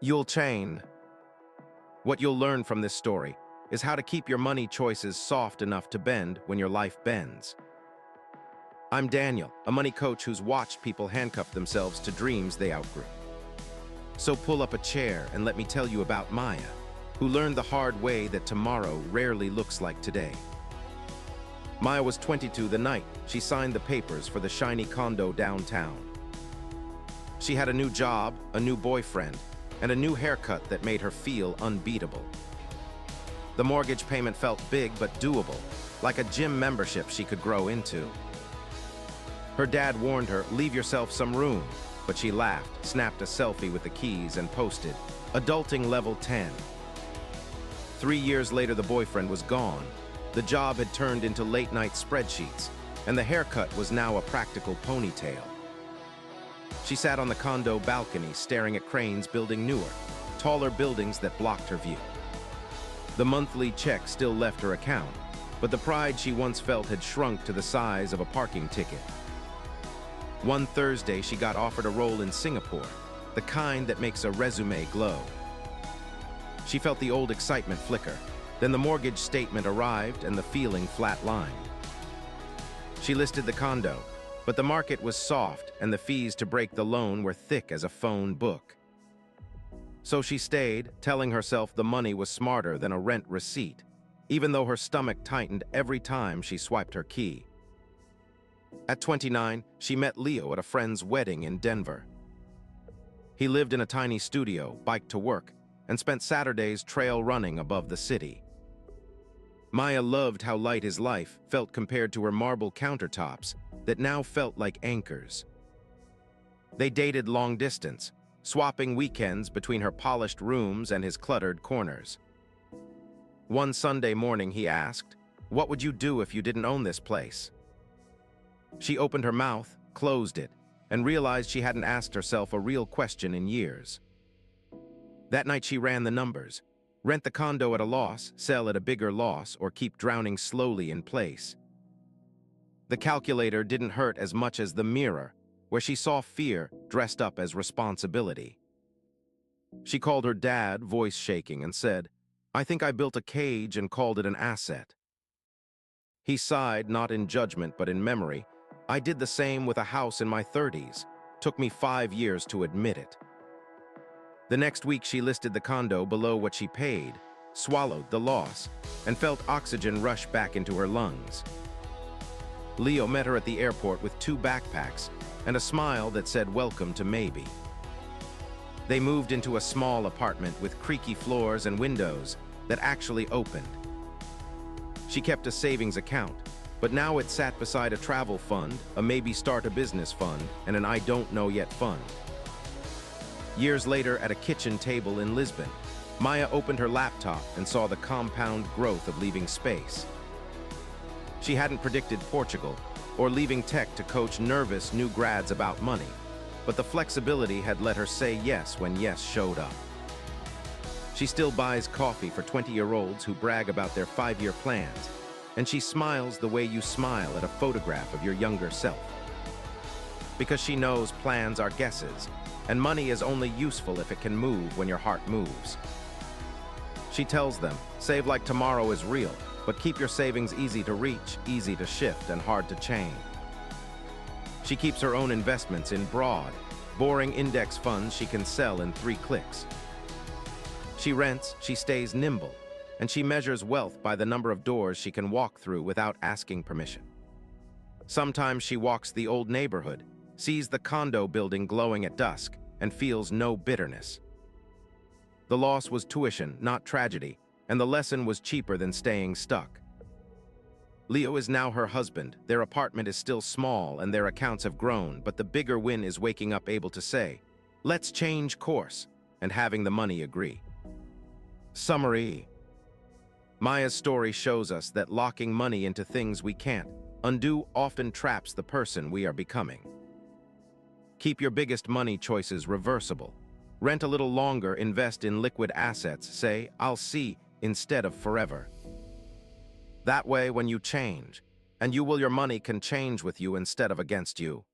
You'll chain. What you'll learn from this story is how to keep your money choices soft enough to bend when your life bends. I'm Daniel, a money coach who's watched people handcuff themselves to dreams they outgrew. So pull up a chair and let me tell you about Maya, who learned the hard way that tomorrow rarely looks like today. Maya was 22 the night she signed the papers for the shiny condo downtown. She had a new job, a new boyfriend, and a new haircut that made her feel unbeatable. The mortgage payment felt big but doable, like a gym membership she could grow into. Her dad warned her, "Leave yourself some room," but she laughed, snapped a selfie with the keys, and posted, "Adulting level 10." 3 years later, the boyfriend was gone. The job had turned into late-night spreadsheets, and the haircut was now a practical ponytail. She sat on the condo balcony staring at cranes building newer, taller buildings that blocked her view. The monthly check still left her account, but the pride she once felt had shrunk to the size of a parking ticket. One Thursday, she got offered a role in Singapore, the kind that makes a resume glow. She felt the old excitement flicker. Then the mortgage statement arrived and the feeling flatlined. She listed the condo, but the market was soft and the fees to break the loan were thick as a phone book. So she stayed, telling herself the money was smarter than a rent receipt, even though her stomach tightened every time she swiped her key. At 29, she met Leo at a friend's wedding in Denver. He lived in a tiny studio, biked to work, and spent Saturdays trail running above the city. Maya loved how light his life felt compared to her marble countertops that now felt like anchors. They dated long distance, swapping weekends between her polished rooms and his cluttered corners. One Sunday morning he asked, "What would you do if you didn't own this place?" She opened her mouth, closed it, and realized she hadn't asked herself a real question in years. That night she ran the numbers. Rent the condo at a loss, sell at a bigger loss, or keep drowning slowly in place. The calculator didn't hurt as much as the mirror, where she saw fear dressed up as responsibility. She called her dad, voice shaking, and said, "I think I built a cage and called it an asset." He sighed, not in judgment but in memory. "I did the same with a house in my 30s. Took me 5 years to admit it." The next week she listed the condo below what she paid, swallowed the loss, and felt oxygen rush back into her lungs. Leo met her at the airport with 2 backpacks and a smile that said welcome to maybe. They moved into a small apartment with creaky floors and windows that actually opened. She kept a savings account, but now it sat beside a travel fund, a maybe start a business fund, and an I don't know yet fund. Years later, at a kitchen table in Lisbon, Maya opened her laptop and saw the compound growth of leaving space. She hadn't predicted Portugal or leaving tech to coach nervous new grads about money, but the flexibility had let her say yes when yes showed up. She still buys coffee for 20-year-olds who brag about their 5-year plans, and she smiles the way you smile at a photograph of your younger self. Because she knows plans are guesses, and money is only useful if it can move when your heart moves. She tells them, save like tomorrow is real, but keep your savings easy to reach, easy to shift, and hard to chain. She keeps her own investments in broad, boring index funds she can sell in 3 clicks. She rents, she stays nimble, and she measures wealth by the number of doors she can walk through without asking permission. Sometimes she walks the old neighborhood, sees the condo building glowing at dusk, and feels no bitterness. The loss was tuition, not tragedy, and the lesson was cheaper than staying stuck. Leo is now her husband, their apartment is still small, and their accounts have grown, but the bigger win is waking up able to say, "Let's change course," and having the money agree. Summary. Maya's story shows us that locking money into things we can't undo often traps the person we are becoming. Keep your biggest money choices reversible. Rent a little longer, invest in liquid assets, say, "I'll see," instead of forever. That way, when you change, and your money can change with you instead of against you.